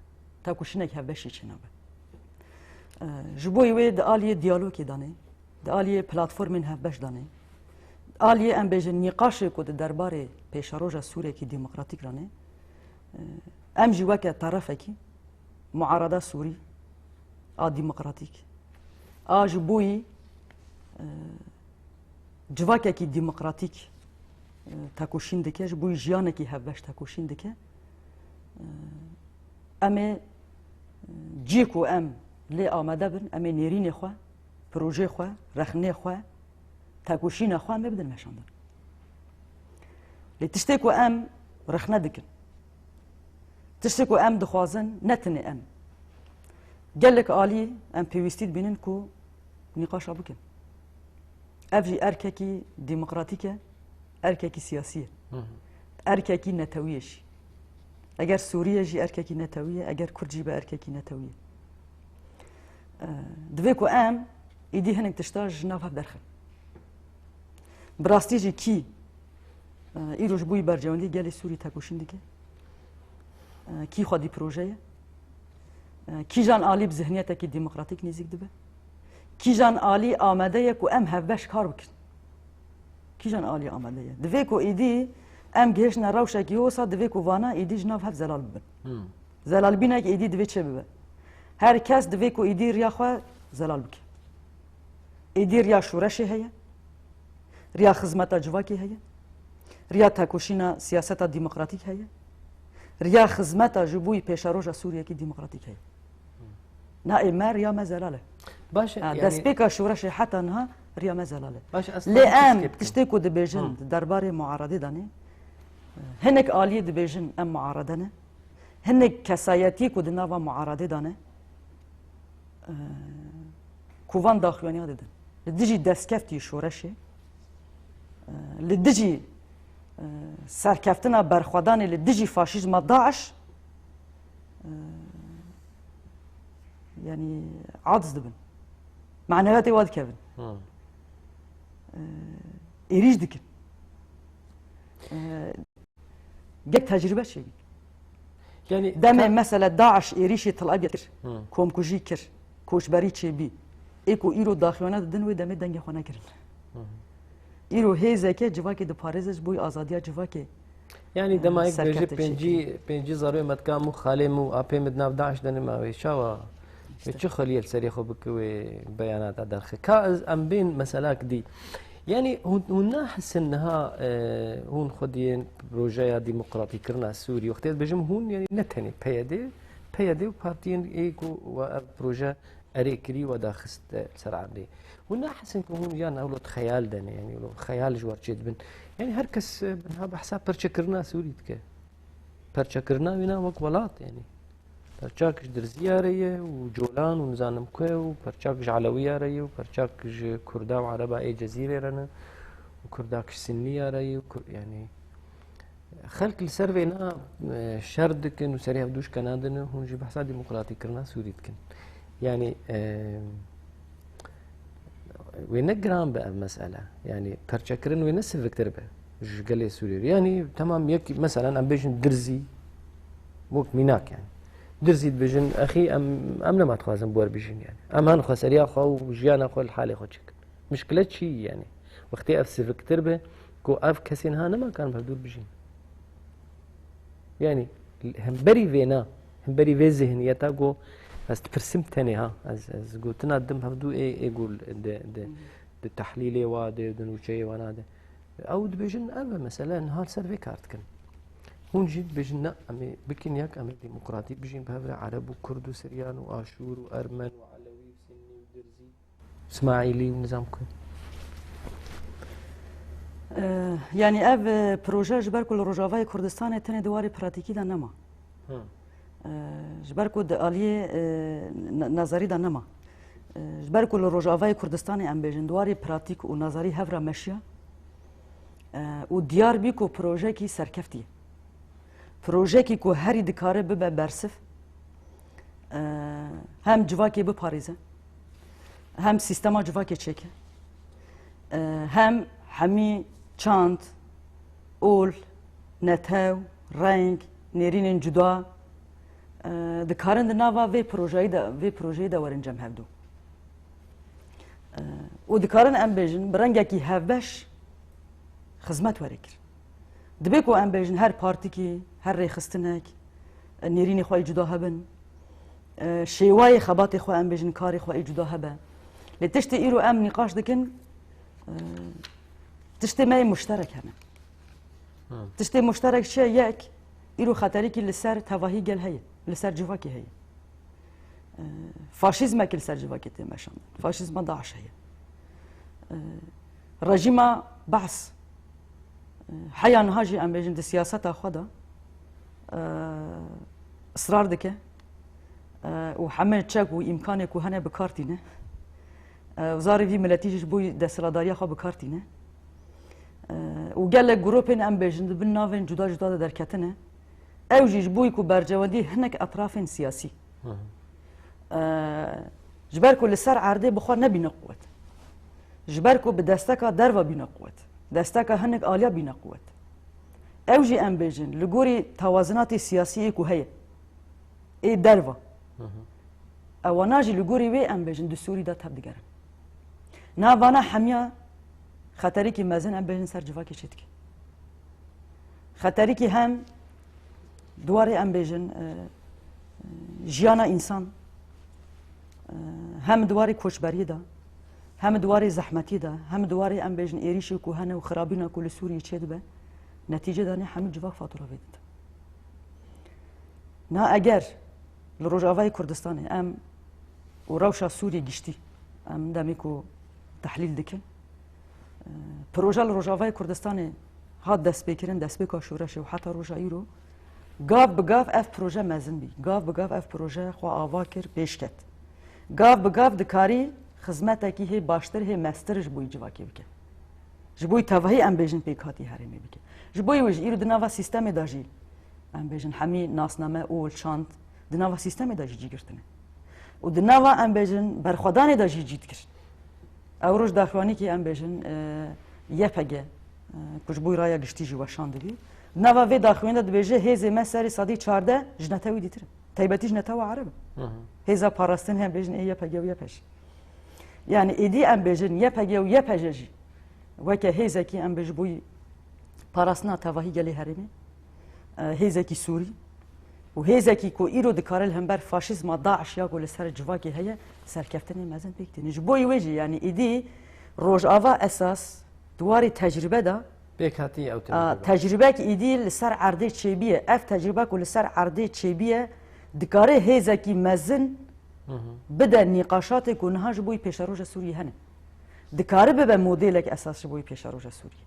تاكوشينك هبشي شينابه جبوي وي داليه ديالوجي داني داليه بلاتفورمين هبش داني آلیه ام بیژن نقاشه کود درباره پیشروج سوریه کی دموکراتیک رانه ام جوا که طرفه کی معارضه سوری دموکراتیک جبوی جوا که کی دموکراتیک تاکوشین دکه جبوی جیانه کی هبش تاکوشین دکه ام جیکو ام لی آمده بن ام نیرین خو پروژه خو رخنه خو تاكوشين اخوان ما بدنا مشاندن لتشتكوا ام رخنا دكن تشتكوا ام دخوازن نتني ام gelek alî em pêwîstî bînin ku nîqaşa bikin. Ev jî erkekî demokratîk e, erkekî siyasî ye, erkekî netewî jî. Eger Sûriye jî erkekî netewî ye, eger Kurd jî be erkekî netewî ye. Divê ku em êdî hinek tişta ji nav hev derxin. Bi rastî jî kî îro ji bûyî bercewendî gelê Sûrî tekoşîn dike, kî xwedî projeye, kîjan alî bi zihniyetekî demokratîk nêzik dibe, kîjan alî amade ye ku em hevbeş kar bikin. Kîjan alî amade ye. Divê ku êdî em gihêşine rewşekî wisa divê ku vana êdî ji nav hev zelal bibin. Zelalbînek êdî divê çi bibe? Her kes divê ku êdî riya xwe zelal bike. Êdî riya şûreşê heye, riya xizmeta civakê heye, riya tekoşîna siyaseta demokratîk heye, riya xizmeta ji bûyî pêşeroja Sûriyekî demokratîk heye. Na ê me riya me zelal e. باشه Destpêka şûreşê heta niha riya me zelal e. باشه Lê em tiştê ku dibêjin derbarê muaredê danê, hinek aliyê dibêjin em muarede ne, hinek kesayetî ku di nava muaredê danê, ku van daxuyaniya didin. Li dijî destkeftî şûreşê, li dijî serkeftina berxwedanê li dijî faşîzma Daeş yani aciz dibin. Maneviyatê wa dikevin. Êrîj dikin. Gek tecrübe çêkin. Yani Demê mesela Daeş êrişê Tel kir, komkujî kir, koçberî çêbî. Ê ku îro daxuyana didin wê demê dengê xwe nekirin. Îro hêzeke civakê diparêze ji bûyî azadiya civakê. يعني دمایک سرکرد بيجي بيجي زاروي متكامو خالمو ابي مدنا 11 دني ما شاوا چه خلیل سری خوب که بیانات داخل كاز ام بين مسألة دي يعني هون نحس انها هون خدين بروجيا ديمقراطي كرنا سوري وقت بجم هون يعني نتني بيدي وبارتين ايكو وبروجا اريكري وداخست سرعه دي هون نحس انكم هون يعني اولو خيال دني يعني اولو خيال جوار جد بن يعني هركس بنها بحساب برشكرنا سوري تك برشكرنا وينا وك ولات يعني پرچاکش درزیاریه و جولان و نزانم که و پرچاکش علویاریه و پرچاکش کردا و عربا ای جزیره رنه و کرداکش سنیاریه و يعني خلق السر وینا شرد کن و سریع دوش کنادنه هونجی بحثا ديمقراطي کرنا سوريت کن يعني وين جرام بقى المسألة يعني پرچاکرن وين سفكتر بقى جالي سوري يعني تمام يك مثلا ام بيجن درزي وك ميناك يعني درزيد بجن اخي ام لما تخوازم بور بجن يعني ام هن خسريا خو وجيانا خو الحاله خو تشك مشكله شي يعني وقتي اف سفكتر به كو اف كسين هانا ما كان بهدور بجن يعني هم بري فينا هم بري في ذهنيتا جو از ترسم تاني ها از قلتنا دم هبدو اي يقول د تحليلي واده دنوشي وانا ده او بجن ابا مثلا هال سيرفي كارت كان هون جيت بجنا أمي بكين ياك أمي ديمقراطي بجين بهذا عرب وكرد وسريان وآشور وأرمن وعلوي وسني ودرزي إسماعيلي ونظامكم يعني اف بروژه جبركو لروجافای کردستان تنه دواري براتيكي دا نما جبركو د آلیه نظری دا نما جبركو لروجافای کردستان ام بجن دواري براتيك و نظری هفرا مشیا و دیار بی کو پروژه کی سرکفتیه پروژه کی کو هری دکاره ببه برسف هم جواکی بپاریزه هم سیستما جواکی چکه هم همی چاند اول نتاو رنگ نرین جدا دکارن ناوا وی پروژه دا ورنجم هفدو و دکارن ام بیجن برنگه کی هفبش خدمت ورکر دبیکو ام بیجن هر پارتی کی هر ریخستنک نرین خواه جدا هبن شیوای خبات خواه ام بیجن کاری خواه جدا هبه لتشت ایرو ام نقاش دکن تشت مای مشترک همه تشت مشترک چه یک ایرو خطری کی لسر تواهی گل هی لسر جواکی هی فاشیزم کی لسر جواکی تماشان فاشیزم داعش هی رژیم بعث حیان هاجی ام بیجن د سیاست خدا اصرار دکه و همه چک و امکان کو هنه بکارتینه وزاره وی ملتیش بوی دستلاداری خو بکارتینه و گله گروپین ام بجند بن ناوین جدا جدا درکتنه اوجیش بوی کو برجوندی هنک اطراف سیاسی جبر کو لسر عرضه بخور نبینه قوت جبر کو به دستکا دروا بینه قوت دستکا هنک آلیا بینه قوت اوجی ام بجند لگوری توازنات سیاسی کو هي ای دروا اواناجی لگوری وی ام بجند سوری دا تب دیگرن ناوانا حمیا خطری که مزن ام بجند سر جواکی چتکی خطری که هم دواره ام بجند جیانا انسان هم دواره کوچبری دا هم دواره زحمتی دا هم دواره ام بجند ایریش کوهنه و خرابینا کل سوریه چه دبه نتیجه دانه همین جواک فاتوره بدید نه اگر لروجاوای کردستان ام و روشا سوریه گشتی ام دمیکو تحلیل دکن پروژه لروجاوای کردستان هات دست بکرن دست بکا شورش و حتی روجایی رو گاف بگاف اف پروژه مزن بی گاف بگاف اف پروژه خو آوا کر پیش کت گاف بگاف دکاری خدمت کی هی باشتر هی مسترش بوی جواکی بکن جبوی توهی ام بجن پیکاتی هرمی بکن جبوی وج ایرو دنوا سیستم داجی ام بجن همی ناسنامه اول چاند دنوا سیستم داجی جیگرتنه و دنوا ام بجن برخدان داجی جید کرد اوروج داخوانی که ام بجن یپگه کج بوی رایا گشتی جو شاندگی نوا وی داخوینده دبیجه هیز مسری صدی 14 جنتاوی دیتر تایبتی جنتاو عربه هیزا پاراستن هم بجن یپگه و یپش yani idi ام بجن یپگه و یپججی وکه هیزا کی ام بج بوی پاراسنا تواهی گلی هرمی هیزا کی سوری و هیزا کی کو ایرو دکارل هم بر فاشیسم داعش یا گل سر جواکی هيا سرکفتن مزن بکتنی جبوی وجی yani idi روجاوا اساس دواری تجربه دا بکاتی او تجربه کی ایدی لسر عرضه چیبیه اف تجربه کو لسر عرضه چیبیه دکاره هیزا کی مزن بده نقاشات کنها جبوی پیشروج سوریه هنه دکاره به مدلک اساس جبوی پیشروج سوریه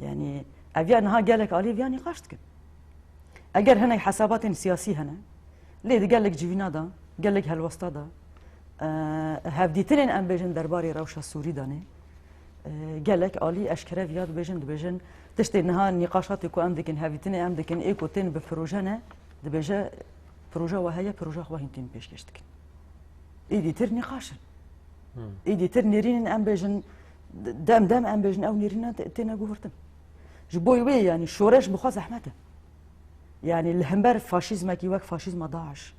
يعني أبيان ها قالك علي فياني قاشتك أجر هنا حسابات سياسية هنا ليه قال لك جيفينا دا قال لك هالوسطى دا هفديتين أم بيجن درباري روشة السوري داني قال لك علي أشكره فياد بيجن تشتي إنها نقاشات يكون عندك إن هفديتين أم دكين إيكو تين بفروجنا دبيجا بروجا وهي بروجا وهنتين بيش كشتك إيدي تر نقاشا إيدي تر نيرين أم بيجن دام أم بيجن أو نيرين تينا قوفرتم جبوي وي يعني شورش بخوا زحمته يعني الهمبر فاشيزم كي وك فاشيزم داعش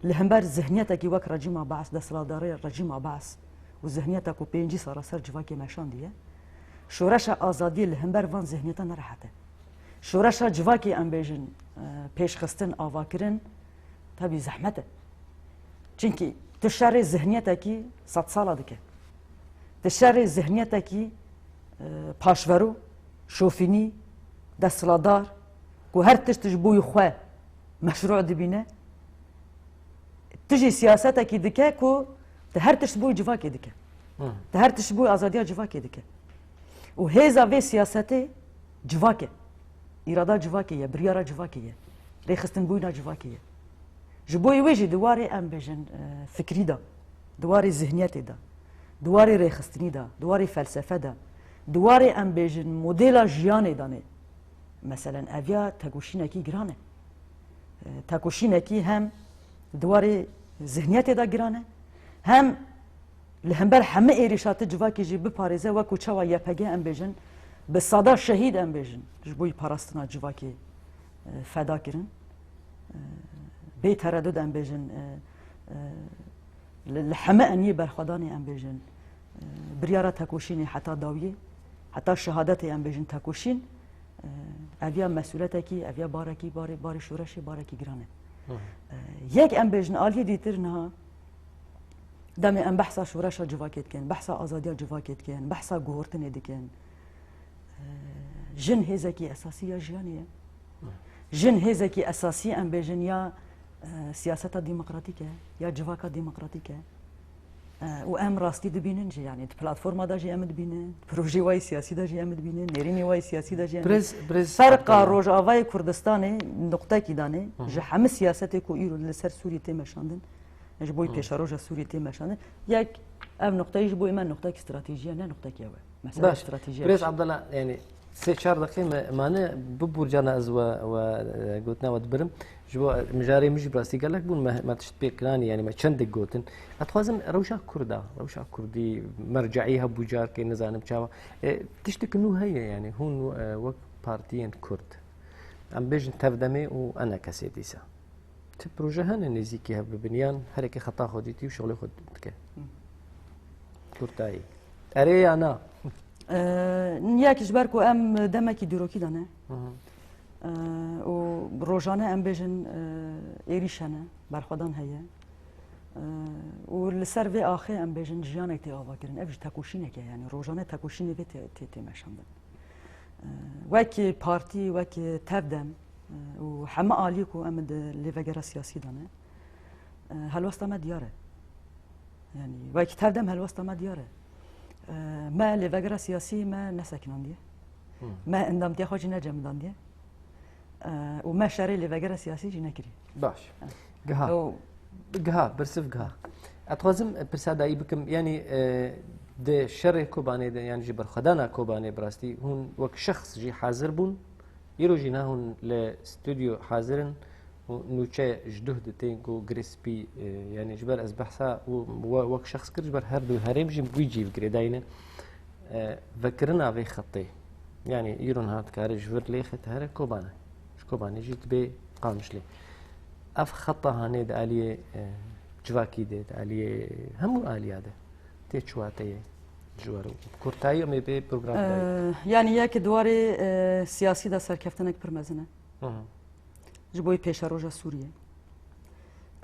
الهمبر ذهنيتك كي وك رجيم عباس دسلاداري رجيم عباس وذهنيتك وبينجي صار سر جواكي مشان ديه شورش آزادي الهمبر وان ذهنيته نرحته شورش جواكي ام بيجن پیش خستن آواکرن تبي زحمته چونكي تشاري ذهنيتك 100 ساله دكه تشاري ذهنيتك پاشورو شوفيني دستلادار و هر تشتش بوي خو مشروع دبينه تجي سياستك دكه كو هر تشت بوي جواكي دكه هر تشت بوي ازاديه جواكي دكه و هيزا في سياسته جواكي اراده جواكي برياره جواكي ريخستن بوينا جواكي جبوي ويجي دواري ام بيجن فكري دا دواري ذهنيتي دا دواري ريخستني دا دواري فلسفه دا دواري ام بيجن موديلا جياني داني مثلا افيا تاكوشينكي جرانه تاكوشينكي هم دواري ذهنيتي دا جرانه هم لهمبر همه ايريشات جواكي جي بباريزه وكو تشوا ياباجي ام بيجن بالصدا شهيد ام بيجن جبوي باراستنا جواكي فدا كرن بي تردد ام بيجن لحما اني برخداني ام بيجن برياره تاكوشيني حتى داويه حتى شهادتي ام بيجن تاكوشين افيا مسؤوليتكي افيا باركي باري شورشي باركي جرانه يك ام بيجن الي ديترنها دم ام بحثا شورشا جواكيت كان بحثا ازاديه جواكيت كان بحثا غورتن دكان جن هزكي اساسيه جانيه جن هزكي اساسي ام بيجن يا سياسه ديمقراطيه يا جواكا ديمقراطيه و ام راستی دبینن جی یعنی پلتفرما دا جی ام دبینن پروژه وای سیاسی دا جی ام دبینن نرینی وای سیاسی دا جی فرق روجاوای کردستان نقطه کی دانه جه همه سیاست کو ایرو لسر سوریه تمشاندن اج بوی پیشروج سوریه تمشاندن یک ام نقطه ایش بوی من نقطه استراتژیه نه نقطه کی مثلا استراتژیه برز عبدالله يعني سه چهار دقيقة معنا ببرجانا از و قلتنا ودبرم جوا مجاري مش براسي قال لك بون ما تشتبه كلاني يعني ما چندك قوتن اتخوازم روشا كردي مرجعيها بوجار كي نزانم چاوا تشتك انو هي يعني هون وقت بارتيين كرد ام بيجن تفدمي وانا كسي ديسا تبروجه هن نزيكي هب بنيان هركي خطا خديتي وشغلي خدتك كرتاي اري انا نیاکیش برکو ام دمکی دیروکی دانه و روزانه ام بیشن ایریشنه برخوادن هیه و لسر و آخه ام بیشن جیانه تی آوا کردن افش تکوشینه که یعنی روزانه تکوشینه به تی مشاندن وکی پارتی وکی تبدم و همه عالی کو ام لیوگرا سیاسی دانه هلوست ما دیاره یعنی وکی تبدم هلوست ما دیاره ما لفقرة سياسية ما نسكنان دي ما اندمتي خوجي نجم دان دي وما شاري لفقرة سياسية جي نكري باش قها برسف قها اتوازم برسادة بكم يعني ده شر كوباني ده يعني جبر خدانا كوباني براستي هون وك شخص جي حاضر بون يرو جينا هون لاستوديو حاضرن نوچه جدهد تينكو غريسبي يعني جبر از بحثا وك شخص كر جبر هردو هرم جيم بيجي بكري داينه فكرنا في خطي يعني يرون هات كارج فر لي خت هر كوبانا كوباني جيت بي قامش لي اف خطه هاني د علي جواكي ديت علي هم علي هذا تي چواتي جوارو كورتاي مي بي بروجرام يعني ياك دواري سياسي دا سركفتنك برمزنه جبوي پیشروجا سوریه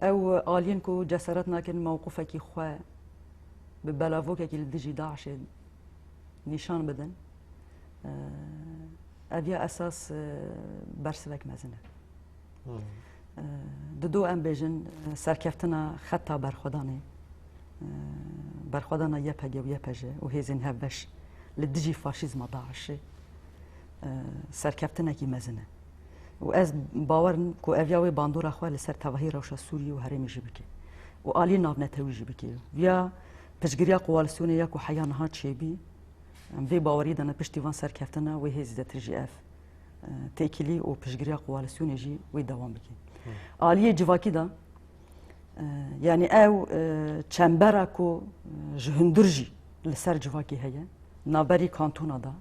او آلین کو جسارت ناکن موقفه کی خواه به بلاوکه کی لدجی داعش نشان بدن اویا اساس برسوک مزنه دو ام بیجن سرکفتنا خطا برخودانه یپگه و یپجه و هیزن هفش لدجی فاشیزم داعش سرکفتنا کی مزنه و از باور کو اویاوی باندور اخوا لسر توهی روشا سوریه و هرمی جبکی و آلی ناو نتوی جبکی ویا پشگریا قوالسیونه یا کو حیا نها چیبی وی باوری دانه پشتیوان سر کفتنه و هیز دترجی اف تیکلی و پشگریا قوالسیونه جی وی دوام بکی آلی جواکی دا یعنی او چنبرا کو جهندرجی لسر جواکی هیه نابری کانتونا دا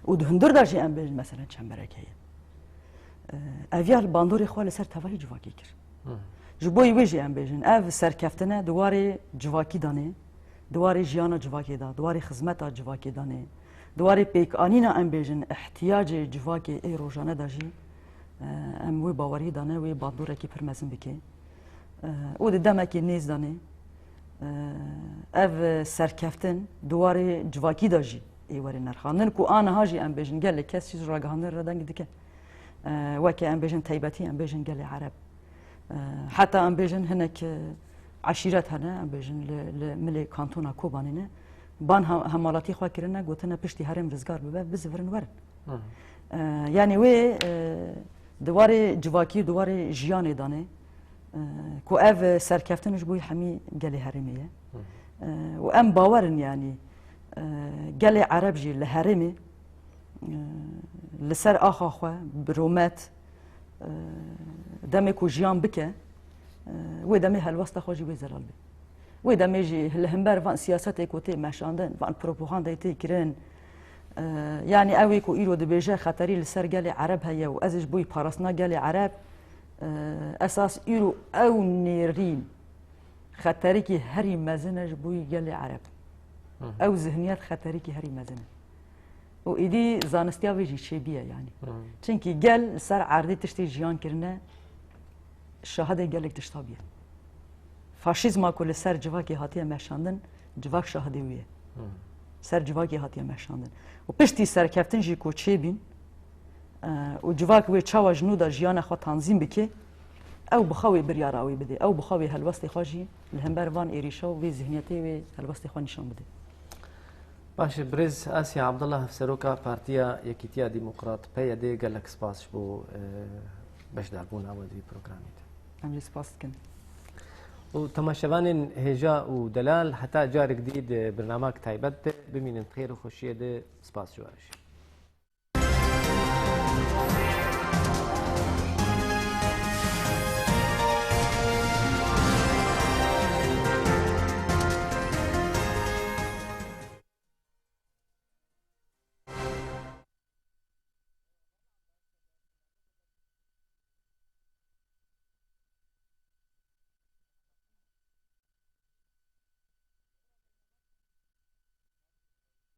و دهندر دا جی ام بیج مثلا چنبرا که هیه اویال باندوری خواه لسر توهی جواکی کر جبوی ویجی ام بیجن او سرکفتنه دواری جواکی دانه دواری جیانا جواکی دا دواری خدمتا جواکی دانه دواری پیک آنینا ام بیجن احتیاج جواکی ای روزانه دا جی ام وی باوری دانه وی باندوره کی پرمزن بکی او ده دمکی نیز دانه او سرکفتن دواری جواکی دا جی ای واری نرخاندن کو آنها جی ام بیجن گل کس چیز را گهاندن ردنگ دیگه وكي ام بيجن تيبتي ام بيجن قال عرب حتى ام بيجن هناك عشيرات هنا ام بيجن ملي كانتونا كوبانينه بان همالاتي خوا كرنا قلتنا بشتي هرم رزقار بباب بزفرن ورن يعني وي دواري جواكي دواري جياني داني كو اف سركفتنش بوي حمي قال هرميه وام باورن يعني قال عرب جي لهرمي لسر آخا خواه برومت دمي كو جيان بكه و دمي هالوسط خواه جي وي زلال بي و دمي جي الهمبر فان سياسات ايكو تي مشاندن فان بروبوغاندا تي كرين يعني اوي كو ايرو دبيجه خطري لسر قالي عرب هيا و ازج بوي بارسنا قالي عرب اساس ايرو او نيرين خطري كي هري مزنج بوي قالي عرب او ذهنيات خطري كي هري مزنج و ایدی زانستیا ویجی چه بیه یعنی چونکی گل سر عرضی تشتی جیان کرنه شاهد گلک تشتا بیه فاشیزما کل سر جواکی هاتیه مشاندن جواک شاهدی ویه سر جواکی هاتیه مشاندن و پشتی سر کفتن جی کو چه بین و جواک وی چاوا جنودا جیان خوا تنظیم بکی او بخوي بريار اوي بدي او بخوي هالوستي خاجي الهمبر فان ايريشو في ذهنيتي و هالوستي خو نشان بدي. باش برز آسيا عبد الله سروكا بارتيا يكيتيا ديمقراط بيدي قال لك سباس بو باش داربون عودي بروجراميت. ام سباس كن. وتماشوان هجا ودلال حتى جار جديد برنامج تايبت بمين خير وخوشيه سباس جوارش.